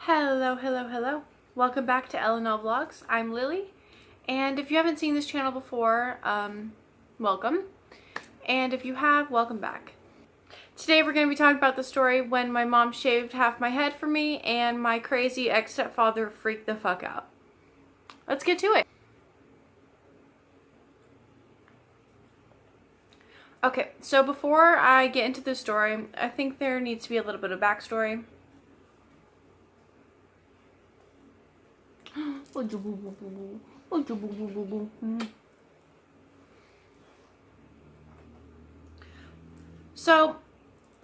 Hello. Welcome back to LnL Vlogs. I'm Lily, and if you haven't seen this channel before, welcome. And if you have, welcome back. Today we're going to be talking about the story when my mom shaved half my head for me and my crazy ex-stepfather freaked the fuck out. Let's get to it. Okay, so before I get into the story, I think there needs to be a little bit of backstory. So,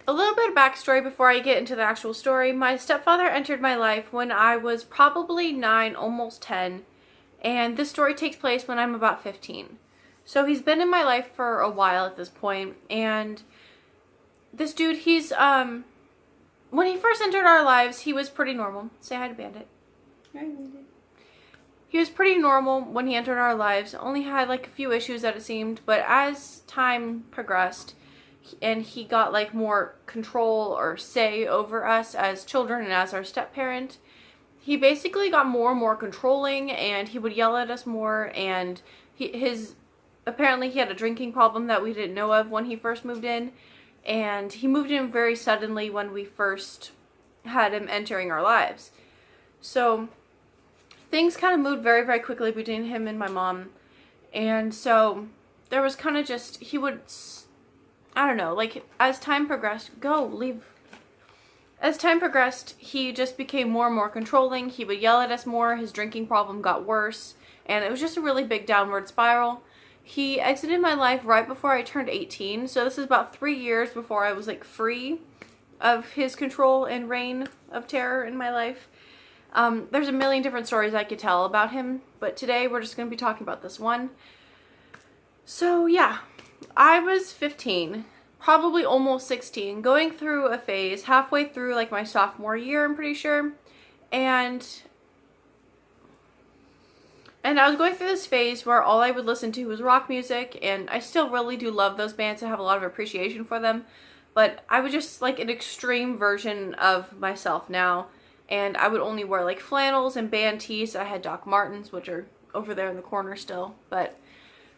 a little bit of backstory before I get into the actual story. My stepfather entered my life when I was probably 9, almost 10, and this story takes place when I'm about 15. So he's been in my life for a while at this point, and this dude, he's, when he first entered our lives, he was pretty normal. Say hi to Bandit. Hi, Bandit. He was pretty normal when he entered our lives, only had like a few issues that it seemed, but as time progressed and he got like more control or say over us as children and as our step-parent, he basically got more and more controlling, and he would yell at us more, and apparently he had a drinking problem that we didn't know of when he first moved in, and he moved in very suddenly when we first had him entering our lives. So things kind of moved very, very quickly between him and my mom. And so there was kind of just, he would, I don't know, like as time progressed, As time progressed, he just became more and more controlling. He would yell at us more. His drinking problem got worse. And it was just a really big downward spiral. He exited my life right before I turned 18. So this is about 3 years before I was like free of his control and reign of terror in my life. There's a million different stories I could tell about him, but today we're just going to be talking about this one. So yeah, I was 15, probably almost 16, going through a phase halfway through like my sophomore year, I'm pretty sure, and I was going through this phase where all I would listen to was rock music, and I still really do love those bands. I have a lot of appreciation for them, but I was just like an extreme version of myself now. And I would only wear like flannels and band tees. I had Doc Martens, which are over there in the corner still. But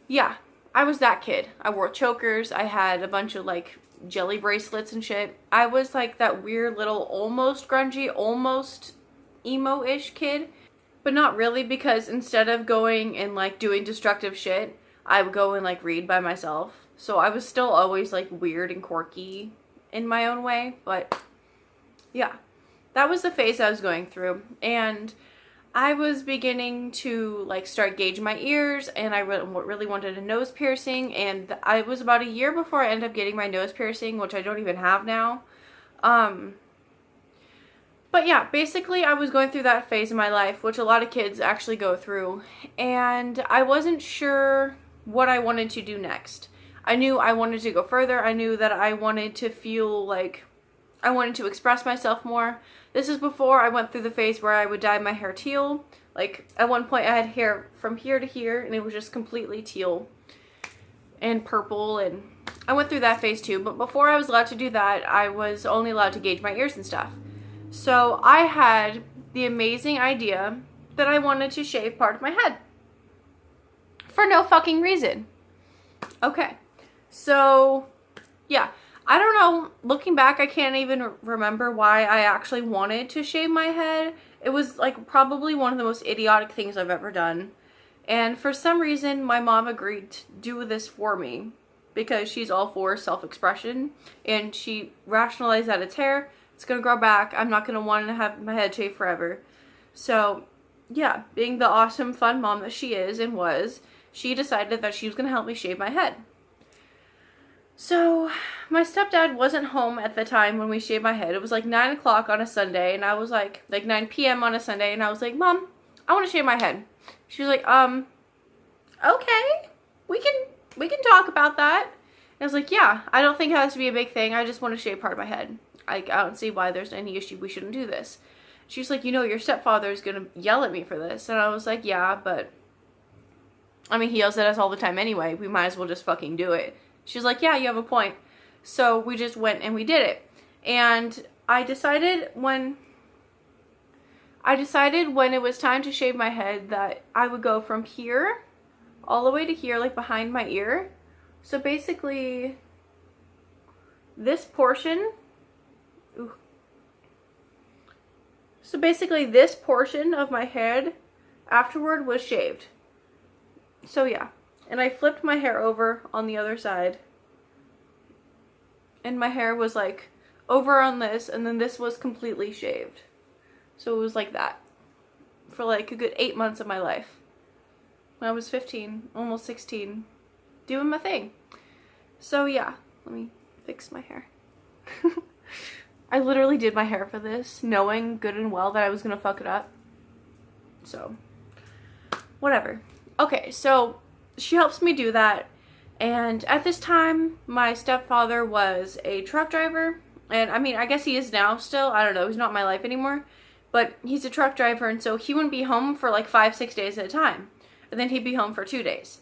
yeah, I was that kid. I wore chokers. I had a bunch of like jelly bracelets and shit. I was like that weird little almost grungy, almost emo-ish kid. But not really, because instead of going and like doing destructive shit, I would go and like read by myself. So I was still always like weird and quirky in my own way. But yeah. That was the phase I was going through, and I was beginning to like start gauging my ears, and I really wanted a nose piercing, and I was about a year before I ended up getting my nose piercing, which I don't even have now. But yeah, basically I was going through that phase in my life, which a lot of kids actually go through, and I wasn't sure what I wanted to do next. I knew I wanted to go further. I knew that I wanted to feel like I wanted to express myself more. This is before I went through the phase where I would dye my hair teal. Like, at one point I had hair from here to here, and it was just completely teal and purple, and I went through that phase too. But before I was allowed to do that, I was only allowed to gauge my ears and stuff. So I had the amazing idea that I wanted to shave part of my head. For no fucking reason. Okay. So, yeah. I don't know, looking back, I can't even remember why I actually wanted to shave my head. It was like probably one of the most idiotic things I've ever done. And for some reason, my mom agreed to do this for me because she's all for self-expression, and she rationalized that it's hair, it's gonna grow back, I'm not gonna want to have my head shaved forever. So yeah, being the awesome fun mom that she is and was, she decided that she was gonna help me shave my head. So, my stepdad wasn't home at the time when we shaved my head. It was like 9 o'clock on a Sunday, and I was like 9 p.m. on a Sunday, and I was like, Mom, I want to shave my head. She was like, okay, we can talk about that. And I was like, yeah, I don't think it has to be a big thing. I just want to shave part of my head. I don't see why there's any issue. We shouldn't do this. She was like, you know, your stepfather is going to yell at me for this. And I was like, yeah, but I mean, he yells at us all the time anyway. We might as well just fucking do it. She's like, yeah, you have a point. So we just went and we did it. And I decided when I decided when it was time to shave my head that I would go from here all the way to here, like behind my ear. So basically this portion, so basically this portion of my head afterward was shaved. So yeah, and I flipped my hair over on the other side, and my hair was like over on this, and then this was completely shaved. So it was like that for like a good 8 months of my life. When I was 15, almost 16, doing my thing. So yeah, let me fix my hair. I literally did my hair for this, knowing good and well that I was gonna fuck it up. So, whatever. Okay, so she helps me do that. And at this time, my stepfather was a truck driver. And I mean, I guess he is now still. I don't know. He's not in my life anymore. But he's a truck driver, and so he wouldn't be home for like 5-6 days at a time. And then he'd be home for 2 days.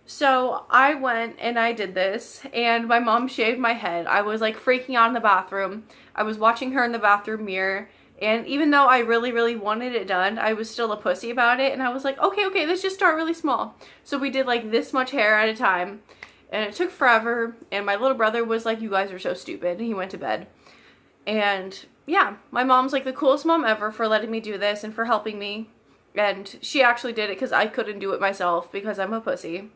So I went and I did this, and my mom shaved my head. I was like freaking out in the bathroom. I was watching her in the bathroom mirror, and even though I really wanted it done, I was still a pussy about it, and I was like, okay, let's just start really small. So we did like this much hair at a time, and it took forever, and my little brother was like, you guys are so stupid, and he went to bed. And yeah, my mom's like the coolest mom ever for letting me do this and for helping me. And she actually did it because I couldn't do it myself because I'm a pussy.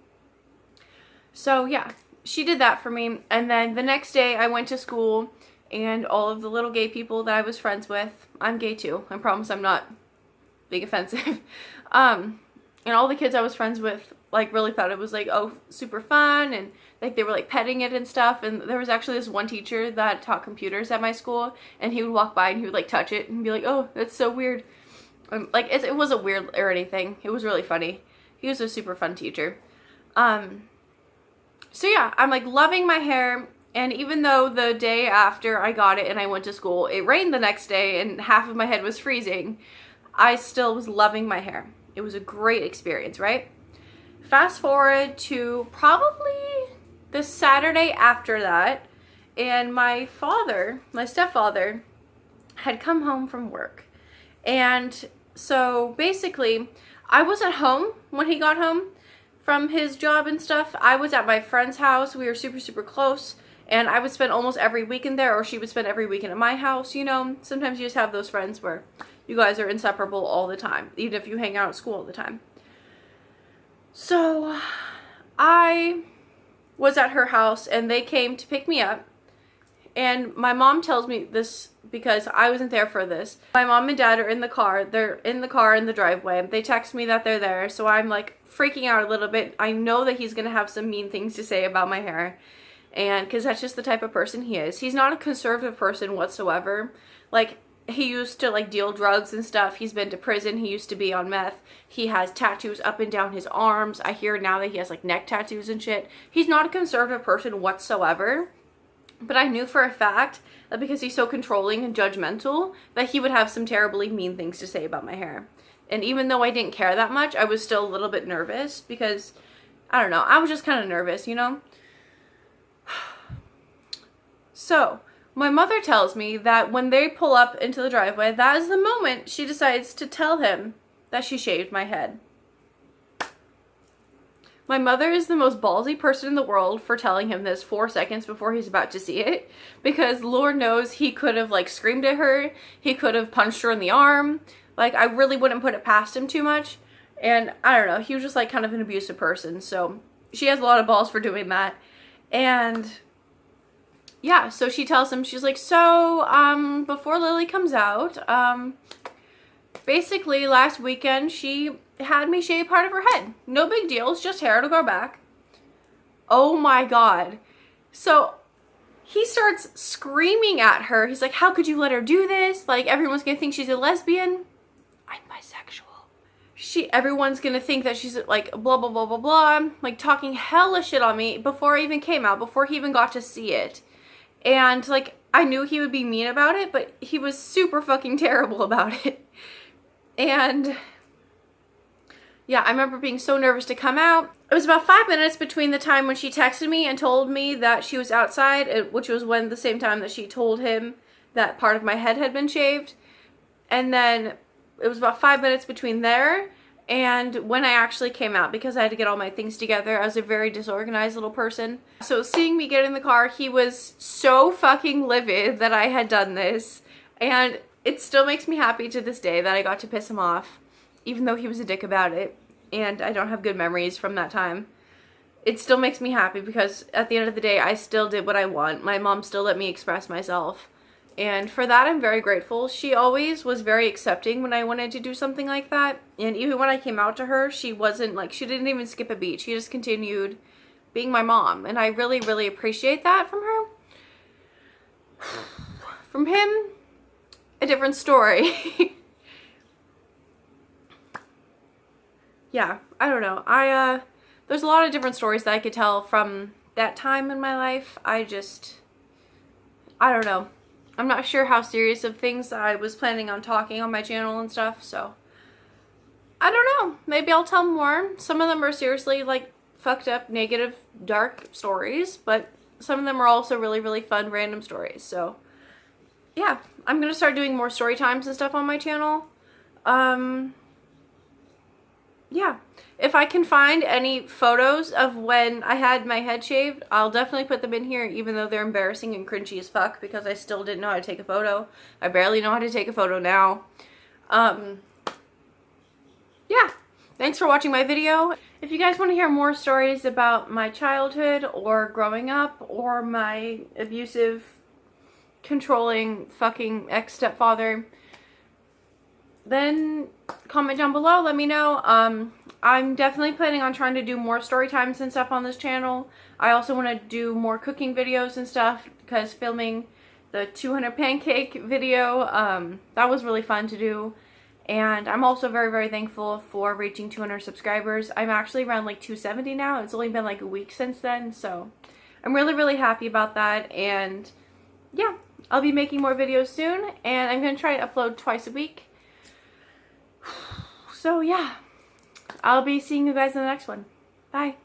So yeah, she did that for me. And then the next day I went to school, and all of the little gay people that I was friends with, I'm gay too, I promise I'm not being offensive. And all the kids I was friends with like really thought it was like, oh, super fun, and like they were like petting it and stuff. And there was actually this one teacher that taught computers at my school, and he would walk by and he would like touch it and be like, oh, that's so weird. Like it wasn't weird or anything. It was really funny. He was a super fun teacher. So yeah, I'm like loving my hair. And even though the day after I got it and I went to school, it rained the next day and half of my head was freezing, I still was loving my hair. It was a great experience, right? Fast forward to probably the Saturday after that, and my stepfather, had come home from work. And so basically, I wasn't home when he got home from his job and stuff. I was at my friend's house. We were super close, and I would spend almost every weekend there, or she would spend every weekend at my house, you know. Sometimes you just have those friends where you guys are inseparable all the time, even if you hang out at school all the time. So I was at her house, and they came to pick me up. And my mom tells me this because I wasn't there for this. My mom and dad are in the car. They're in the car in the driveway. They text me that they're there. So I'm like freaking out a little bit. I know that he's going to have some mean things to say about my hair. And because that's just the type of person he is. He's not a conservative person whatsoever. Like, he used to like deal drugs and stuff. He's been to prison. He used to be on meth. He has tattoos up and down his arms. I hear now that he has like neck tattoos and shit. He's not a conservative person whatsoever. But I knew for a fact that because he's so controlling and judgmental, that he would have some terribly mean things to say about my hair. And even though I didn't care that much, I was still a little bit nervous because, I don't know, I was just kind of nervous, you know? So, my mother tells me that when they pull up into the driveway, that is the moment she decides to tell him that she shaved my head. My mother is the most ballsy person in the world for telling him this 4 seconds before he's about to see it. Because Lord knows he could have like screamed at her. He could have punched her in the arm. Like, I really wouldn't put it past him too much. And I don't know, he was just like kind of an abusive person. So she has a lot of balls for doing that. And yeah, so she tells him, she's like, so before Lily comes out, basically last weekend she had me shave part of her head. No big deal, it's just hair to grow back. Oh my god. So he starts screaming at her. He's like, how could you let her do this? Like, everyone's gonna think she's a lesbian. I'm bisexual. Everyone's gonna think that she's like blah blah blah blah blah. Like, talking hella shit on me before it even came out, before he even got to see it. And like, I knew he would be mean about it, but he was super fucking terrible about it. And yeah, I remember being so nervous to come out. It was about 5 minutes between the time when she texted me and told me that she was outside, which was when the same time that she told him that part of my head had been shaved. And then it was about 5 minutes between there and when I actually came out, because I had to get all my things together. I was a very disorganized little person. So seeing me get in the car, he was so fucking livid that I had done this. And it still makes me happy to this day that I got to piss him off, even though he was a dick about it. And I don't have good memories from that time. It still makes me happy because at the end of the day, I still did what I want. My mom still let me express myself. And for that, I'm very grateful. She always was very accepting when I wanted to do something like that. And even when I came out to her, she wasn't like, she didn't even skip a beat. She just continued being my mom. And I really, really appreciate that from her. From him, a different story. Yeah, I don't know. There's a lot of different stories that I could tell from that time in my life. I don't know. I'm not sure how serious of things I was planning on talking on my channel and stuff, so I don't know. Maybe I'll tell more. Some of them are seriously like fucked up, negative, dark stories, but some of them are also really, really fun, random stories. So yeah, I'm gonna start doing more story times and stuff on my channel. Yeah, if I can find any photos of when I had my head shaved, I'll definitely put them in here, even though they're embarrassing and cringy as fuck, because I still didn't know how to take a photo. I barely know how to take a photo now. Yeah, thanks for watching my video. If you guys want to hear more stories about my childhood or growing up or my abusive, controlling, fucking ex-stepfather, then comment down below, let me know. I'm definitely planning on trying to do more story times and stuff on this channel. I also want to do more cooking videos and stuff, because filming the 200 pancake video, that was really fun to do. And I'm also very, very thankful for reaching 200 subscribers. I'm actually around like 270 now. It's only been like a week since then, so I'm really, really happy about that. And yeah, I'll be making more videos soon, and I'm going to try to upload twice a week. So yeah, I'll be seeing you guys in the next one. Bye.